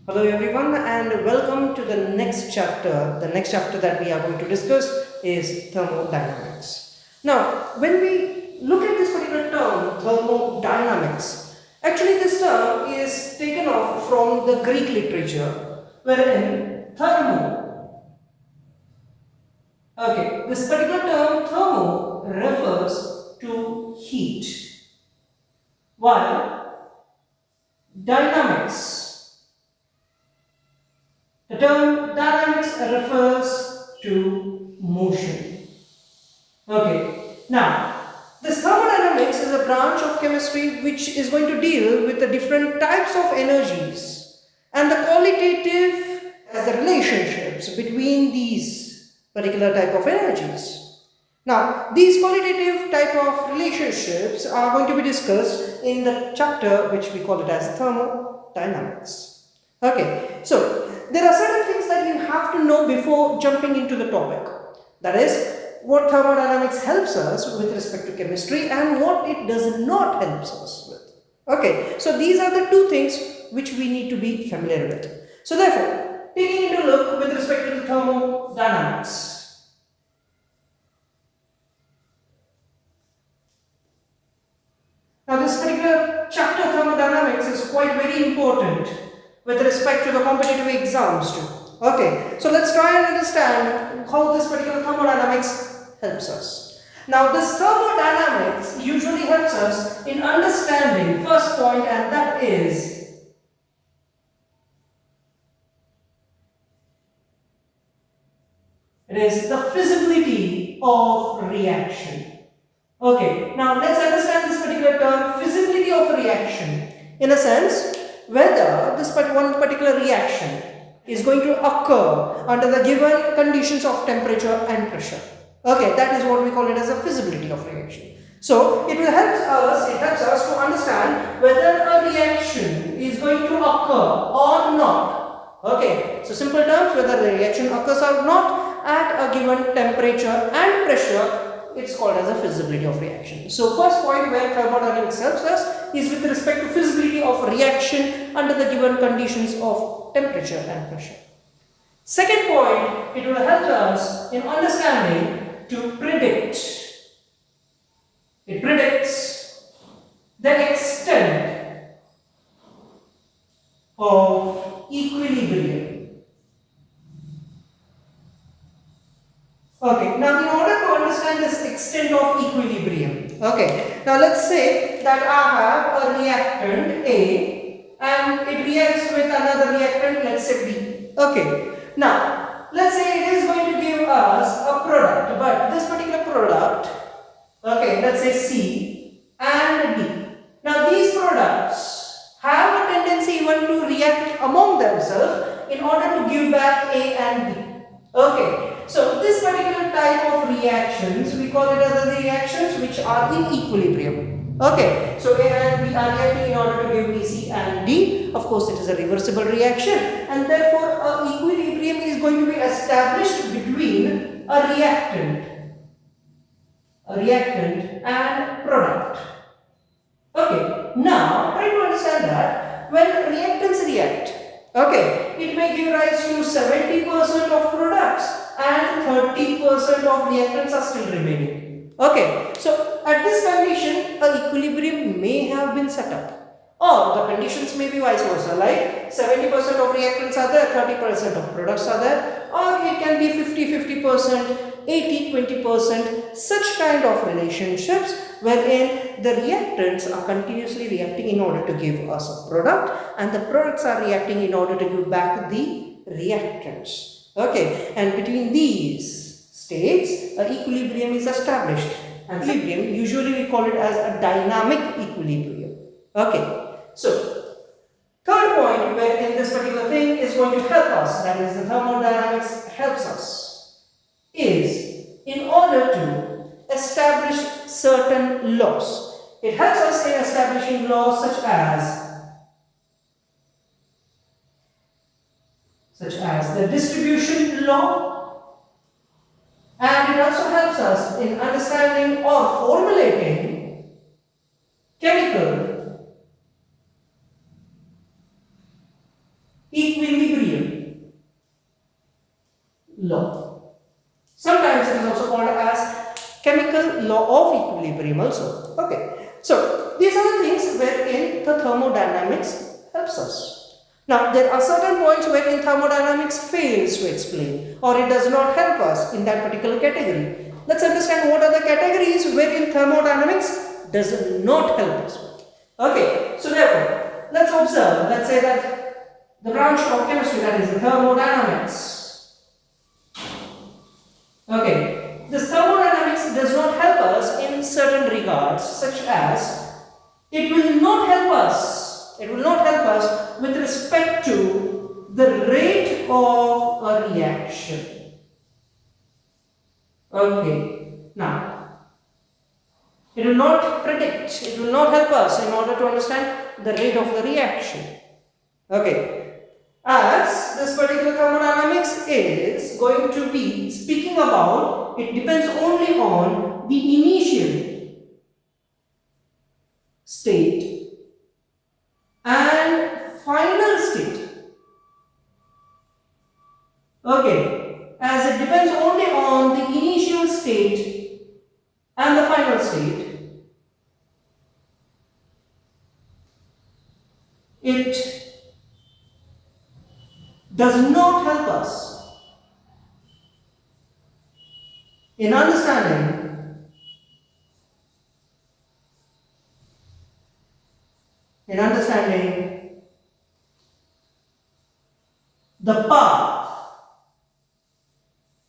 Hello everyone and welcome to the next chapter. The next chapter that we are going to discuss is thermodynamics. Now, when we look at this particular term, thermodynamics, actually this term is taken off from the Greek literature, wherein this particular term thermo refers to heat, while dynamics, the term dynamics refers to motion. Okay, now this thermodynamics is a branch of chemistry which is going to deal with the different types of energies and the qualitative as the relationships between these particular type of energies. Now, these qualitative type of relationships are going to be discussed in the chapter which we call it as thermodynamics. Okay, so there are certain things that you have to know before jumping into the topic. That is, what thermodynamics helps us with respect to chemistry and what it does not help us with. Okay, so these are the two things which we need to be familiar with. So therefore, taking into look with respect to the thermodynamics. Now this particular chapter thermodynamics is quite very important with respect to the competitive exams too. Okay, so let's try and understand how this particular thermodynamics helps us. Now this thermodynamics usually helps us in understanding first point, and that is the feasibility of reaction. Okay, now let's understand this particular term, feasibility of a reaction, in a sense whether this one particular reaction is going to occur under the given conditions of temperature and pressure. Okay, that is what we call it as a feasibility of reaction. So it helps us to understand whether a reaction is going to occur or not. Okay, so simple terms, whether the reaction occurs or not at a given temperature and pressure, it's called as a feasibility of reaction. So first point where thermodynamics helps us is with respect to feasibility of reaction under the given conditions of temperature and pressure. Second point, it will help us in understanding to predict. It predicts the extent of equilibrium. Okay, now in order to understand this extent of equilibrium, okay, now let's say that I have a reactant A and it reacts with another reactant, let's say B. Okay, now let's say it is going to give us a product, but this particular product, okay, let's say C and D. Now these products have a tendency even to react among themselves in order to give back A and B. Okay. So this particular type of reactions, we call it as the reactions which are in equilibrium. Okay, so A and B are reacting in order to give B, C and D. Of course, it is a reversible reaction, and therefore equilibrium is going to be established between a reactant and product. Okay, now try to understand that when reactants react, okay, it may give rise to 70% of products and 30% of reactants are still remaining. Okay, so at this condition, an equilibrium may have been set up, or the conditions may be vice versa, like 70% of reactants are there, 30% of products are there, or it can be 50-50%, 80-20%, such kind of relationships wherein the reactants are continuously reacting in order to give us a product and the products are reacting in order to give back the reactants. Okay, and between these states, an equilibrium is established, and equilibrium usually we call it as a dynamic equilibrium. Okay, so third point where in this particular thing is going to help us, that is the thermodynamics helps us, is in order to establish certain laws. It helps us in establishing laws such as the distribution law, and it also helps us in understanding or formulating chemical equilibrium equilibrium also. Okay, so these are the things wherein the thermodynamics helps us. Now there are certain points wherein thermodynamics fails to explain, or it does not help us in that particular category. Let's understand what are the categories wherein thermodynamics does not help us. Okay, so therefore let's observe, let's say that the branch of chemistry, that is the thermodynamics. Okay, this thermodynamics does not help us in certain regards, such as it will not help us with respect to the rate of a reaction. Okay, now it will not predict, it will not help us in order to understand the rate of the reaction. Okay, as this particular thermodynamics is going to be speaking about, it depends only on the initial state and final state. Okay, as it depends only on the initial state and the final state, it does not help us in understanding the path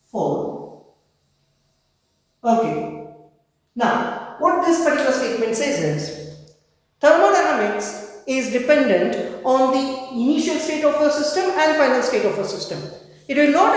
forward. Okay, now what this particular statement says is thermodynamics is dependent on the initial state of a system and final state of a system. It will not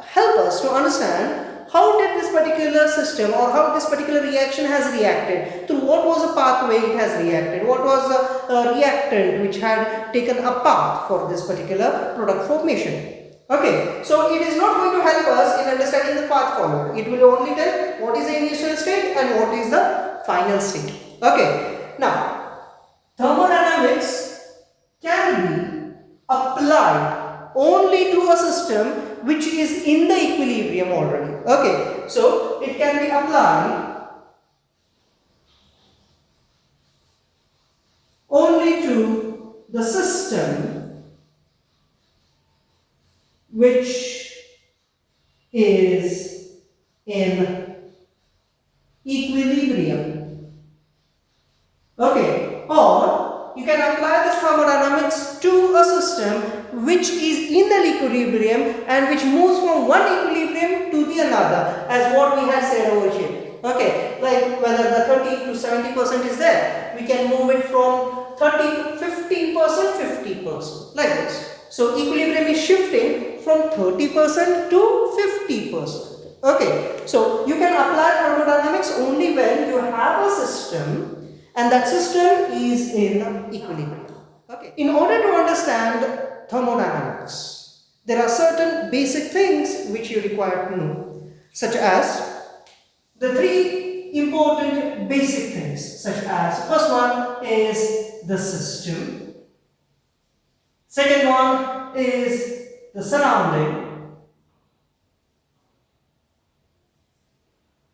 help us to understand how did this particular system or how this particular reaction has reacted, through what was the pathway it has reacted, what was the reactant which had taken a path for this particular product formation. Okay, so it is not going to help us in understanding the path forward. It will only tell what is the initial state and what is the final state. Okay, now thermodynamics can be applied only to a system which is in the equilibrium already. Okay, so it can be applied only to the system which is in equilibrium. Okay, or you can apply this thermodynamics to a system which is in the equilibrium and which moves from one equilibrium to the another, as what we had said over here. Okay, like whether the 30 to 70% is there, we can move it from 30 to 15%, 50%, like this. So equilibrium is shifting from 30% to 50%. Okay, so you can apply thermodynamics only when you have a system and that system is in equilibrium. Okay. In order to understand thermodynamics, there are certain basic things which you require to know, such as the three important basic things, such as first one is the system, second one is the surrounding,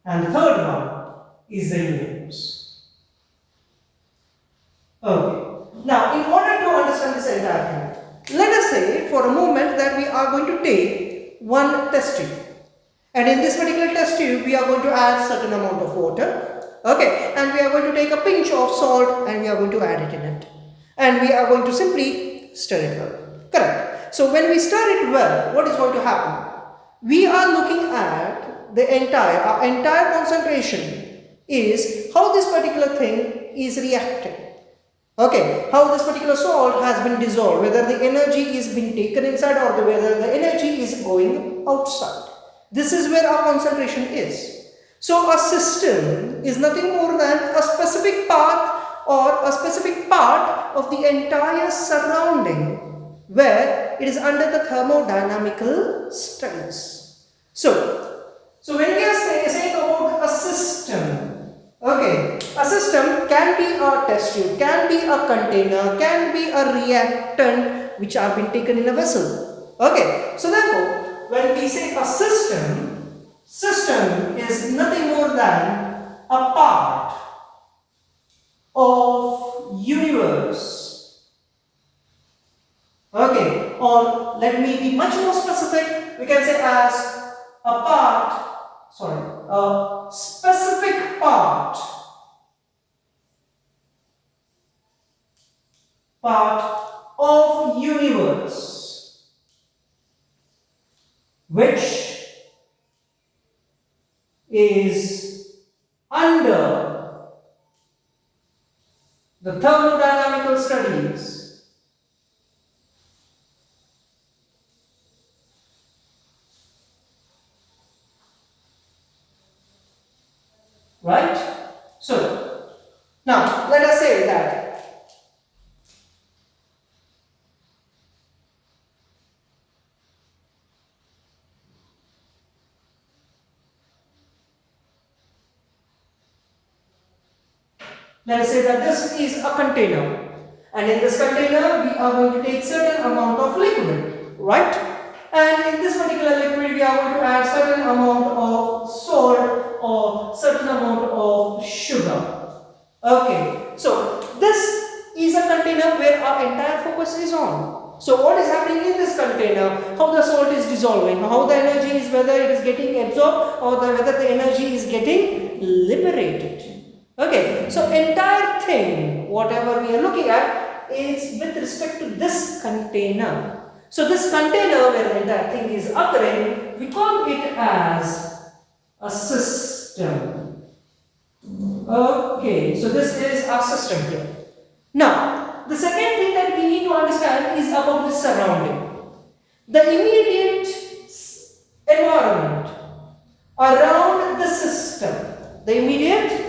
and the third one is the universe. Okay, now in order to understand this entire thing, let us say for a moment that we are going to take one test tube, and in this particular test tube we are going to add certain amount of water. Okay, and we are going to take a pinch of salt and we are going to add it in it, and we are going to simply stir it well. Correct. So when we stir it well, what is going to happen? We are looking at the our entire concentration is how this particular thing is reacting. Okay, how this particular salt has been dissolved, whether the energy is being taken inside or whether the energy is going outside. This is where our concentration is. So a system is nothing more than a specific path or a specific part of the entire surrounding where it is under the thermodynamical studies. So when we are saying about a system, okay, a system can be a test tube, can be a container, can be a reactant which are being taken in a vessel. Okay, so therefore, when we say a system is nothing more than a part of universe. Okay, or let me be much more specific, we can say as a specific part of universe which is under the thermodynamical studies. Right? So, now let us say that this is a container, and in this container we are going to take certain amount of liquid, right? And in this particular liquid we are going to add certain amount of salt or certain amount of sugar. Okay, so this is a container where our entire focus is on. So what is happening in this container, how the salt is dissolving, how the energy is, whether it is getting absorbed or whether the energy is getting liberated. Okay, so entire thing, whatever we are looking at, is with respect to this container. So this container where the entire thing is occurring, we call it as a system. Okay, so this is our system here. Now, the second thing that we need to understand is about the surrounding. The immediate environment around the system, the immediate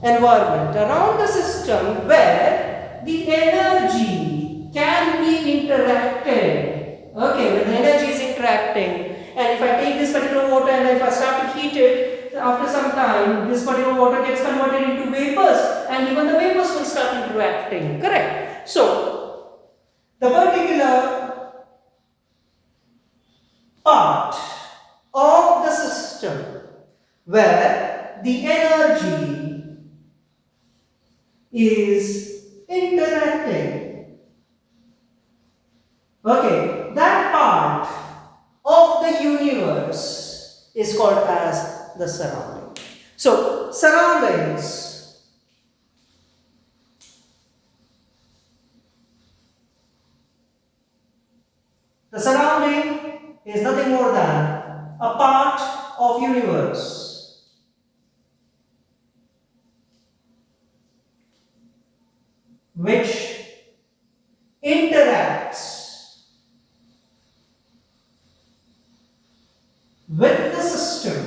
environment around the system where the energy can be interacted. Okay, when the energy is interacting, and if I take this particular water and if I start to heat it, after some time this particular water gets converted into vapors, and even the vapors will start interacting. Correct? So the particular part of the system where the energy is interacting, okay, that part of the universe is called as the surrounding. So surroundings, the surrounding is nothing more than a part of universe which interacts with the system,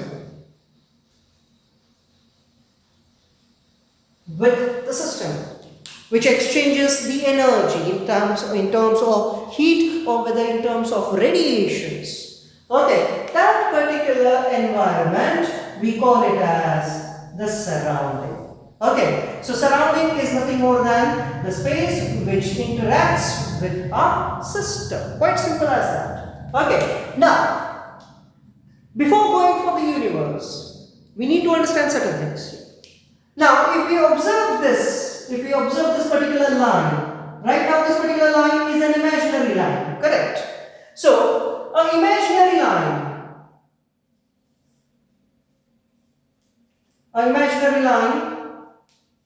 which exchanges the energy in terms of heat or whether in terms of radiations. Okay, that particular environment we call it as the surrounding. Okay, so surrounding is nothing more than the space which interacts with our system. Quite simple as that. Okay, now before going for the universe, we need to understand certain things. Now, if we observe this particular line, right now this particular line is an imaginary line, correct? So, an imaginary line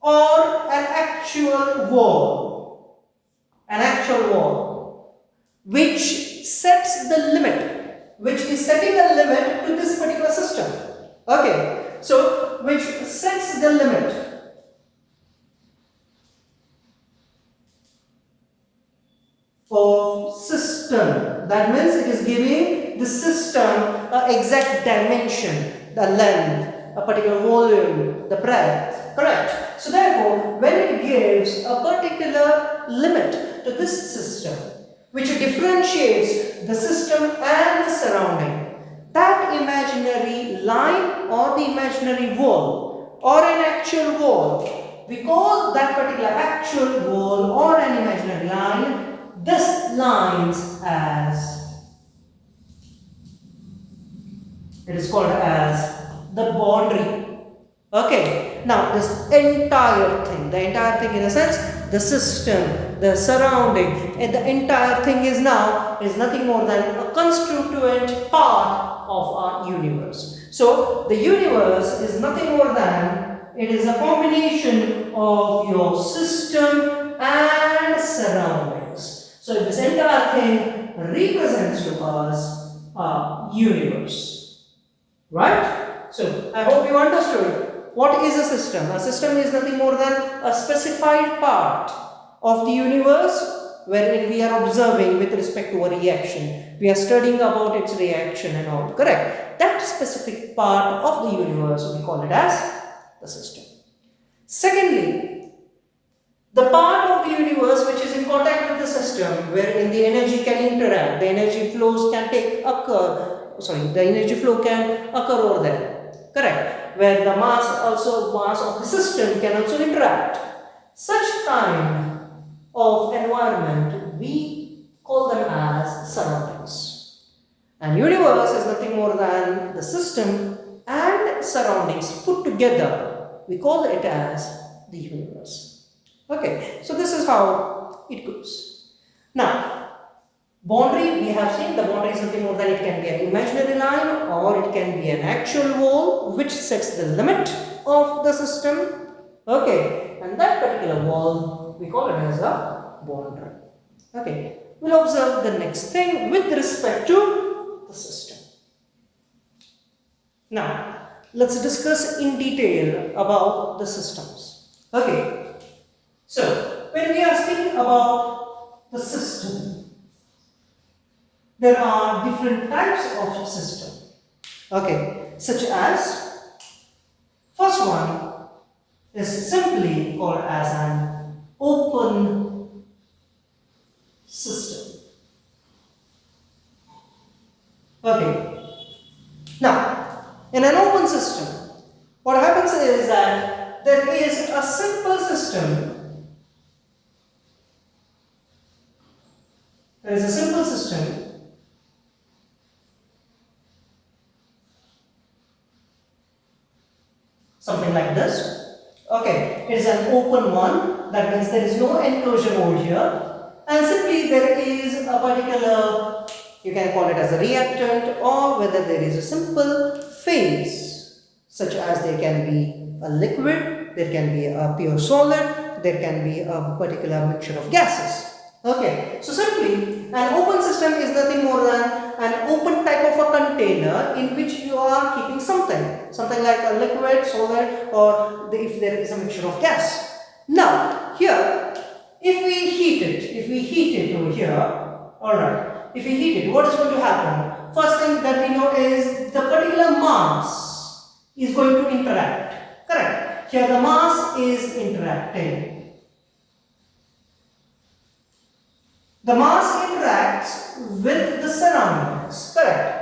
or an actual wall, which sets the limit, which is setting a limit to this particular system. Okay, so which sets the limit of system. That means it is giving the system an exact dimension, the length, a particular volume, the breadth, correct? So therefore, when it gives a particular limit to this system, which differentiates the system and the surrounding, that imaginary line or the imaginary wall or an actual wall, we call that particular actual wall or an imaginary line, this lines as, it is called as the boundary. Okay, now this entire thing, the entire thing in a sense, the system, the surrounding, and the entire thing is nothing more than a constituent part of our universe. So the universe is nothing more than, it is a combination of your system and surroundings. So this entire thing represents to us our universe, right? So I hope you understood. What is a system? A system is nothing more than a specified part of the universe wherein we are observing with respect to a reaction. We are studying about its reaction and all, correct? That specific part of the universe, we call it as the system. Secondly, the part of the universe which is in contact with the system, wherein the energy can interact, the energy flows can the energy flow can occur over there, correct? Where the mass of the system can also interact. Such kind of environment we call them as surroundings. And universe is nothing more than the system and surroundings put together. We call it as the universe. Okay, so this is how it goes. Now, boundary, we have seen the boundary is nothing more than it can be an imaginary line or it can be an actual wall which sets the limit of the system. Okay, and that particular wall we call it as a boundary. Okay, we'll observe the next thing with respect to the system. Now, let's discuss in detail about the systems. Okay, so when we are speaking about the system, there are different types of system. Okay, such as first one is simply called as an open system. Okay, now in an open system, what happens is that there is a simple system. There is a simple system something like this. Okay, it is an open one, that means there is no enclosure over here, and simply there is a particular, you can call it as a reactant, or whether there is a simple phase, such as there can be a liquid, there can be a pure solid, there can be a particular mixture of gases. Okay, so simply an open system is nothing more than an open type of a container in which you are keeping something like a liquid, solid, or if there is a mixture of gas. Now, here, if we heat it over here, alright, if we heat it, what is going to happen? First thing that we know is the particular mass is going to interact, correct? Here the mass is interacting. The mass interacts with the surroundings, correct?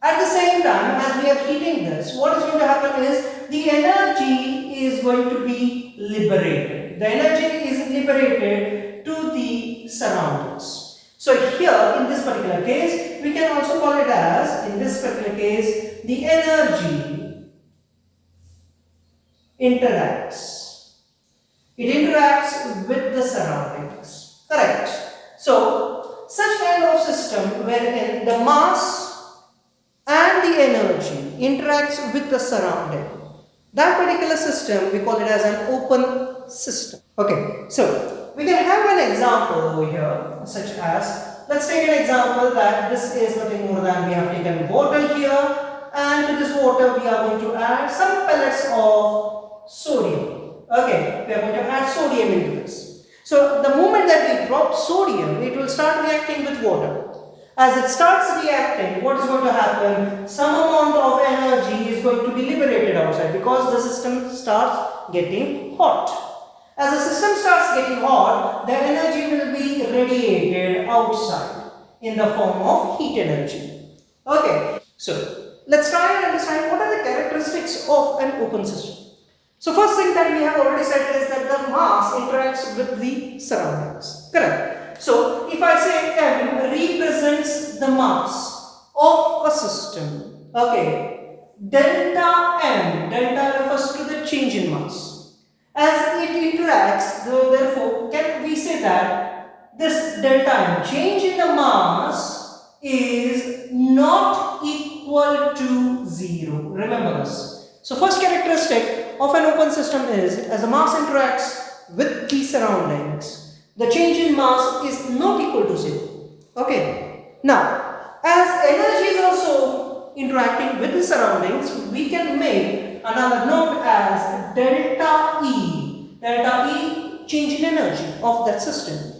At the same time, as we are heating this, what is going to happen is the energy is going to be liberated. The energy is liberated to the surroundings. So here, in this particular case, we can also call it as, in this particular case, the energy interacts. It interacts with the surroundings, correct? So, such kind of system wherein the mass and the energy interacts with the surrounding, that particular system we call it as an open system. Okay, so we can have an example over here, such as, let's take an example that this is nothing more than we have taken water here, and to this water we are going to add some pellets of sodium. Okay, we are going to add sodium into this. So, the moment that we drop sodium, it will start reacting with water. As it starts reacting, what is going to happen? Some amount of energy is going to be liberated outside because the system starts getting hot. As the system starts getting hot, the energy will be radiated outside in the form of heat energy. Okay, so let's try and understand what are the characteristics of an open system. So first thing that we have already said is that the mass interacts with the surroundings, correct? So if I say M represents the mass of a system, okay, delta M. Delta refers to the change in mass. As it interacts, therefore, can we say that this delta M, change in the mass, is not equal to 0. Remember this. So first characteristic of an open system is, as the mass interacts with the surroundings, the change in mass is not equal to 0. Okay. Now, as energy is also interacting with the surroundings, we can make another note as delta E. Delta E, change in energy of that system,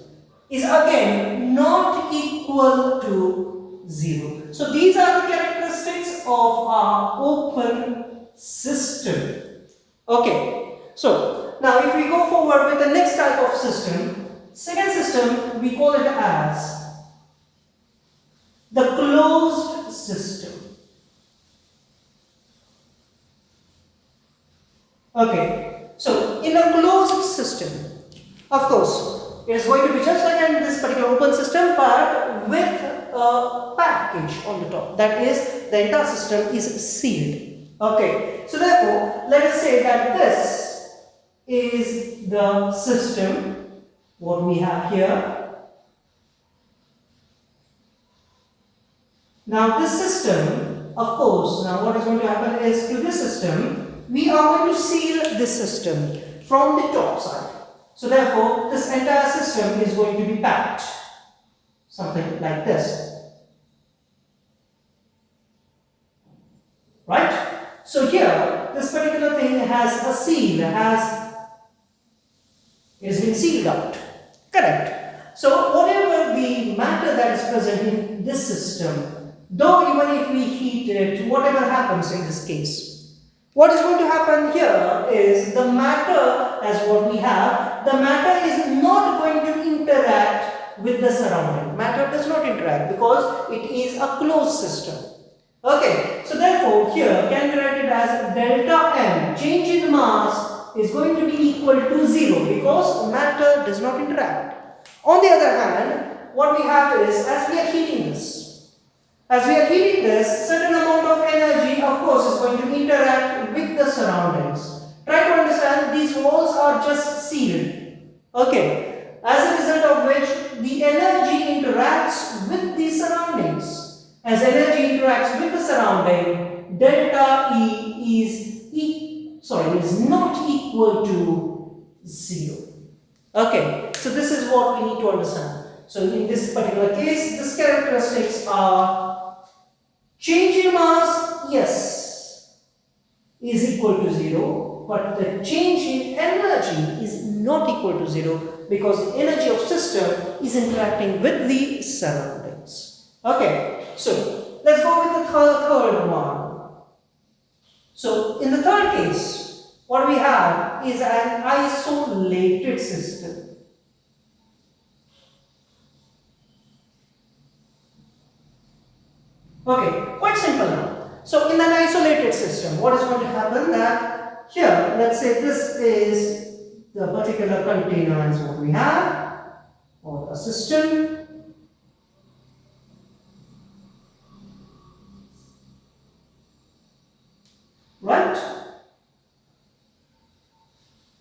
is again not equal to 0. So these are the characteristics of our open system. Okay. So now if we go forward with the next type of system, second system, we call it as the closed system. Okay, so in a closed system, of course, it is going to be just like in this particular open system, but with a package on the top. That is, the entire system is sealed. Okay, so therefore, let us say that this is the system, what we have here. Now this system, of course, now what is going to happen is, to this system, we are going to seal this system from the top side. So therefore, this entire system is going to be packed, something like this. Right? So here, this particular thing has a seal, it has been sealed out. Correct. So whatever the matter that is present in this system, though even if we heat it, whatever happens in this case, what is going to happen here is the matter, as what we have, the matter is not going to interact with the surrounding. Matter does not interact because it is a closed system. Okay, so therefore here can be written as delta M, change in mass, is going to be equal to 0 because matter does not interact. On the other hand, what we have is, as we are heating this, certain amount of energy, of course, is going to interact with the surroundings. Try to understand, these walls are just sealed. Okay, as a result of which the energy interacts with the surroundings. As energy interacts with the surrounding, delta E is not equal to 0. Okay, so this is what we need to understand. So in this particular case, these characteristics are change in mass, yes, is equal to 0, but the change in energy is not equal to 0 because the energy of system is interacting with the surroundings. Okay, so let's go with the third one. So in the third case, what we have is an isolated system. Okay, quite simple now. So in an isolated system, what is going to happen that here, let's say this is the particular container is what we have, or a system. Right?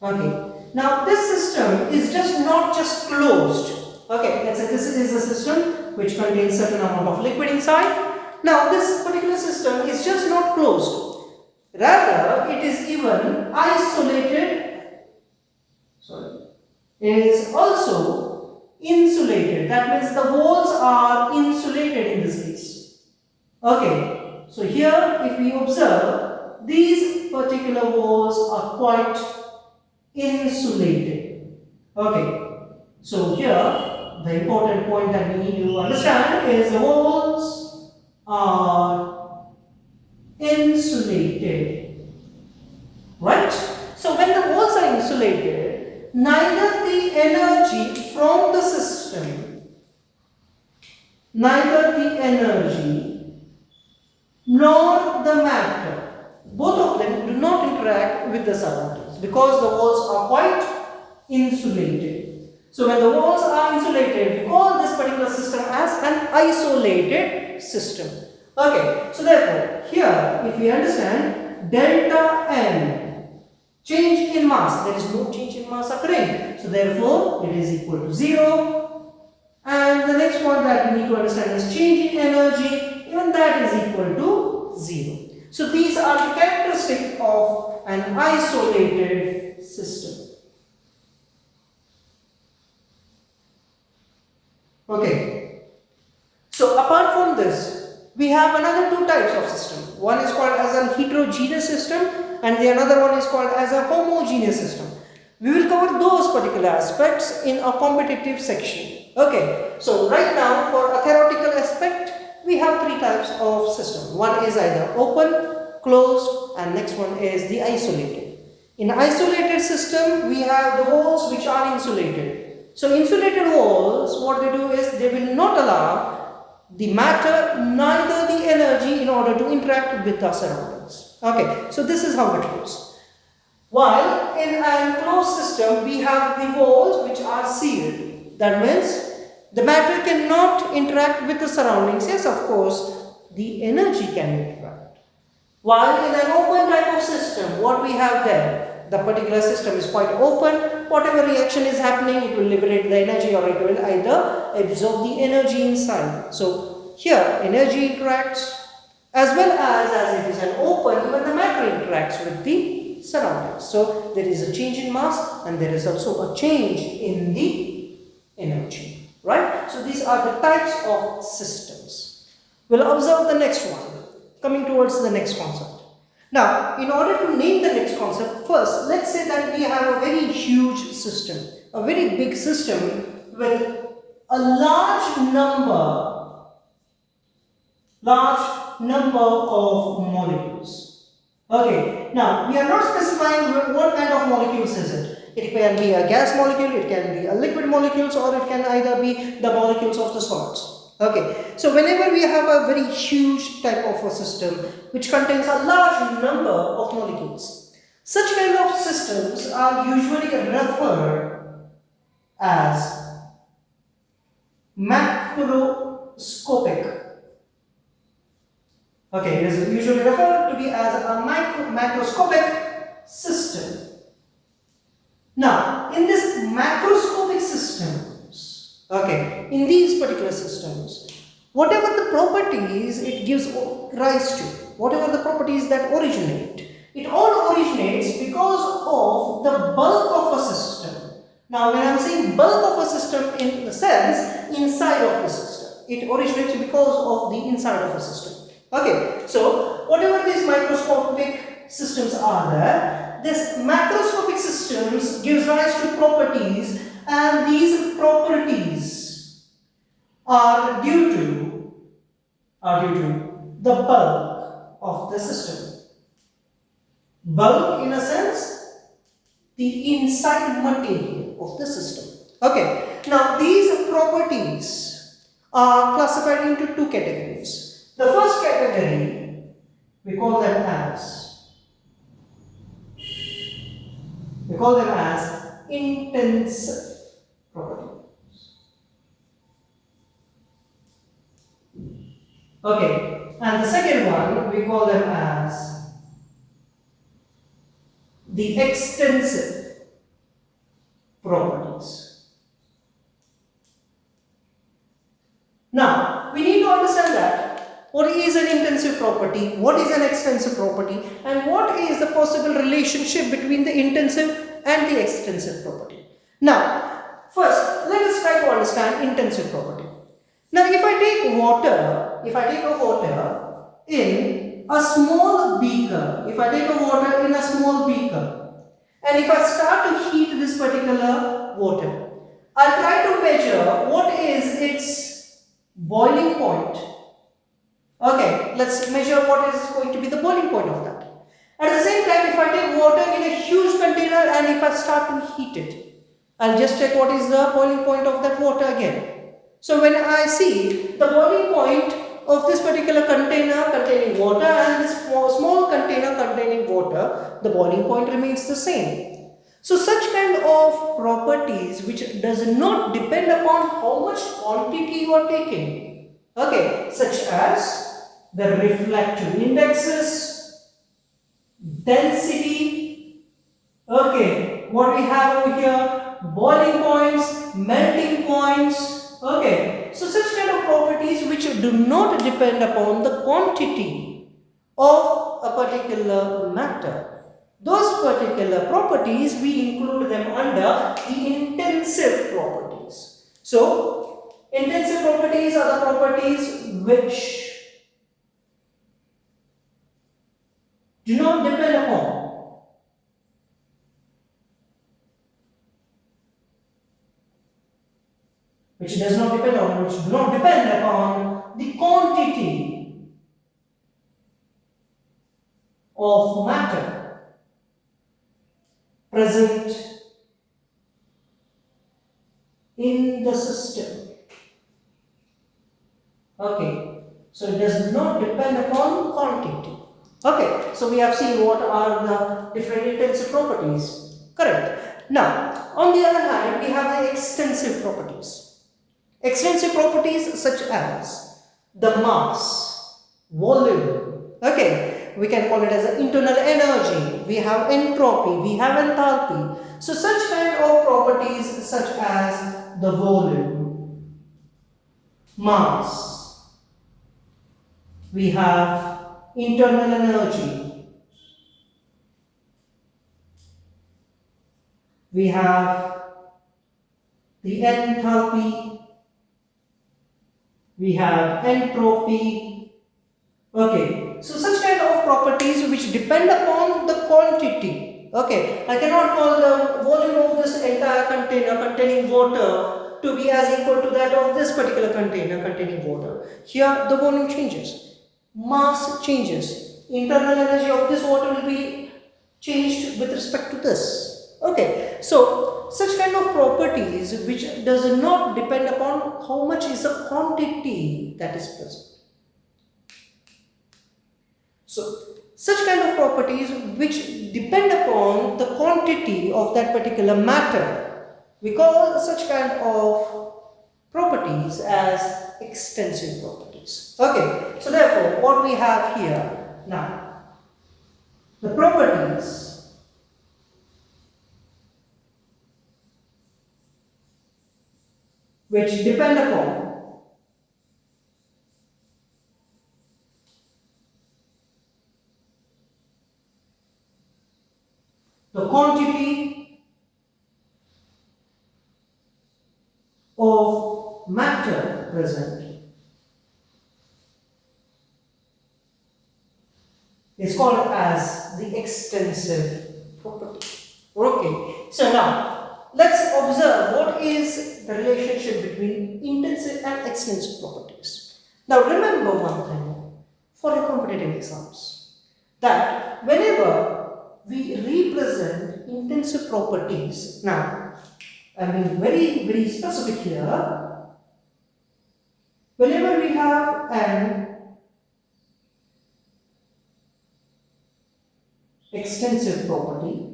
Okay. Now this system is not just closed. Okay, let's say this is a system which contains certain amount of liquid inside. Now this particular system is just not closed. Rather, it is even isolated. It is also insulated. That means the walls are insulated in this case. Okay. So here, if we observe, these particular walls are quite insulated. Okay. So here, the important point that we need to understand is the walls are insulated, right? So when the walls are insulated, neither the energy from the system, nor the matter, both of them do not interact with the surroundings because the walls are quite insulated. So when the walls are insulated, we call this particular system as an isolated system. Okay, so therefore, here if we understand delta M, change in mass, there is no change in mass occurring. So therefore, it is equal to 0. And the next point that we need to understand is change in energy, even that is equal to 0. So these are the characteristics of an isolated system. Okay. So apart from this, we have another two types of system. One is called as a heterogeneous system and the another one is called as a homogeneous system. We will cover those particular aspects in a competitive section. Okay. So right now for a theoretical aspect, we have three types of system. One is either open, closed, and next one is the isolated. In isolated system, we have the walls which are insulated. So insulated walls, what they do is they will not allow the matter neither the energy in order to interact with the surroundings. Okay, so this is how it goes. While in an closed system, we have the walls which are sealed. That means the matter cannot interact with the surroundings. Yes, of course, the energy can interact. While in an open type of system, what we have there, the particular system is quite open. Whatever reaction is happening, it will liberate the energy or it will either absorb the energy inside. So here, energy interacts as well as it is an open, even the matter interacts with the surroundings. So there is a change in mass and there is also a change in the energy. Right? So these are the types of systems. We'll observe the next one, coming towards the next concept. Now, in order to name the next concept, first, let's say that we have a very huge system, a very big system with a large number of molecules. Okay, now we are not specifying what kind of molecules is it. It can be a gas molecule, it can be a liquid molecules, or it can either be the molecules of the solids. Okay, so whenever we have a very huge type of a system which contains a large number of molecules, such kind of systems are usually referred as macroscopic. Okay, it is usually referred to be as a macroscopic system. Now, in this macroscopic systems, okay, in these particular systems, whatever the properties it gives rise to, whatever the properties that originate, it all originates because of the bulk of a system. Now, when I am saying bulk of a system in the sense, inside of the system, it originates because of the inside of a system. Okay, so whatever these microscopic systems are there, this macroscopic systems gives rise to properties, and these properties are due to the bulk of the system. Bulk in a sense, the inside material of the system. Okay, now these properties are classified into two categories. The first category, we call them as intensive properties. Okay, and the second one we call them as the extensive properties. Now, we need to understand that what is an intensive property, what is an extensive property, and what is the possible relationship between the intensive and the extensive property. Now, first, let us try to understand intensive property. Now, if I take a water in a small beaker, and if I start to heat this particular water, I'll try to measure what is its boiling point. Okay, let's measure what is going to be the boiling point of that. At the same time, if I take water in a huge container and if I start to heat it, I'll just check what is the boiling point of that water again. So when I see the boiling point of this particular container containing water and this small container containing water, the boiling point remains the same. So such kind of properties which does not depend upon how much quantity you are taking. Okay, such as the reflective indexes, density, okay, what we have over here, boiling points, melting points, okay. So such kind of properties which do not depend upon the quantity of a particular matter. Those particular properties, we include them under the intensive properties. So, intensive properties are the properties which do not depend upon which do not depend upon the quantity of matter present in the system. Okay, so it does not depend upon quantity. Okay, so we have seen what are the different intensive properties. Correct. Now, on the other hand, we have the extensive properties. Extensive properties such as the mass, volume. Okay, we can call it as the internal energy. We have entropy, we have enthalpy. So such kind of properties such as the volume, mass, we have internal energy, we have the enthalpy, we have entropy. Okay, so such kind of properties which depend upon the quantity. Okay, I cannot call the volume of this entire container containing water to be as equal to that of this particular container containing water. Here the volume changes, mass changes, internal energy of this water will be changed with respect to this. Okay, so such kind of properties which does not depend upon how much is the quantity that is present. So such kind of properties which depend upon the quantity of that particular matter, we call such kind of properties as extensive properties. Okay, so therefore what we have here now, the properties which depend upon the quantity of matter present is called as the extensive property. Okay, so now let's observe what is the relationship between intensive and extensive properties. Now remember one thing for your competitive exams, that whenever we represent intensive properties, now I mean very specific here, whenever we have an extensive property,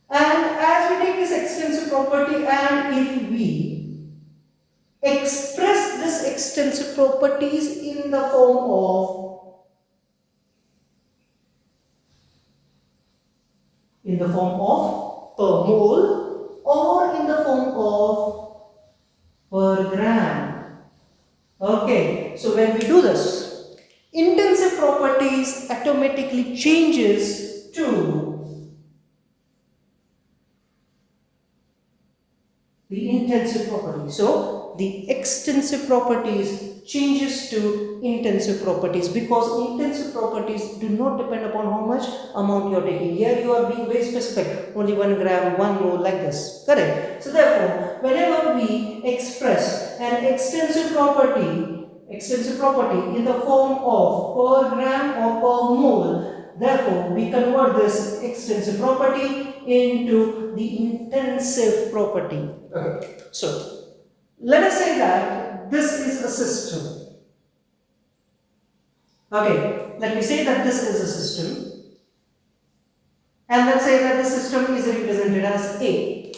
and as we take this extensive property and if we express this extensive properties in the form of per mole or in the form of per gram. Okay, so when we do this, intensive properties automatically changes to the intensive property. So the extensive properties changes to intensive properties, because intensive properties do not depend upon how much amount you are taking. Here you are being very specific, only 1 gram, 1 mole, like this. Correct? So therefore, whenever we express an extensive property in the form of per gram or per mole, therefore we convert this extensive property into the intensive property. Okay. So let us say that this is a system. Okay, let me say that this is a system, and let's say that the system is represented as A,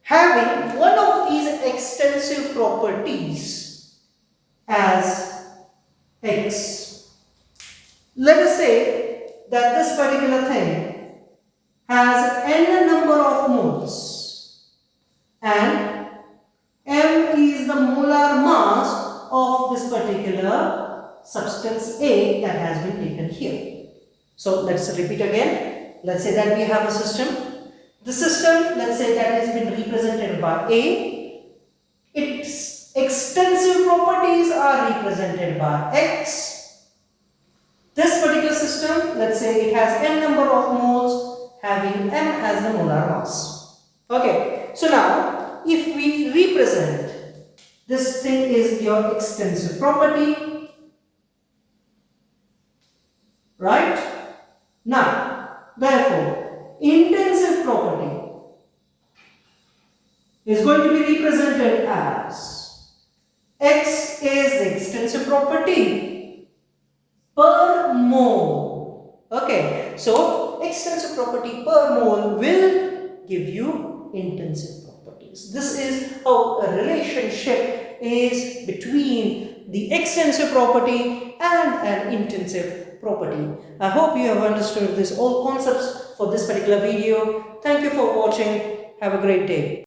having one of these extensive properties as X particular thing has n number of moles and m is the molar mass of this particular substance A that has been taken here. So let's repeat again. Let's say that we have a system. The system, let's say that has been represented by A. Its extensive properties are represented by X. This particular system, let's say it has n number of moles having m as the molar mass. Okay, so now if we represent this thing is your extensive property, right? Now, therefore, intensive property is going to be represented as X is the extensive property per mole. Okay, so extensive property per mole will give you intensive properties. This is how a relationship is between the extensive property and an intensive property. I hope you have understood this all concepts for this particular video. Thank you for watching. Have a great day.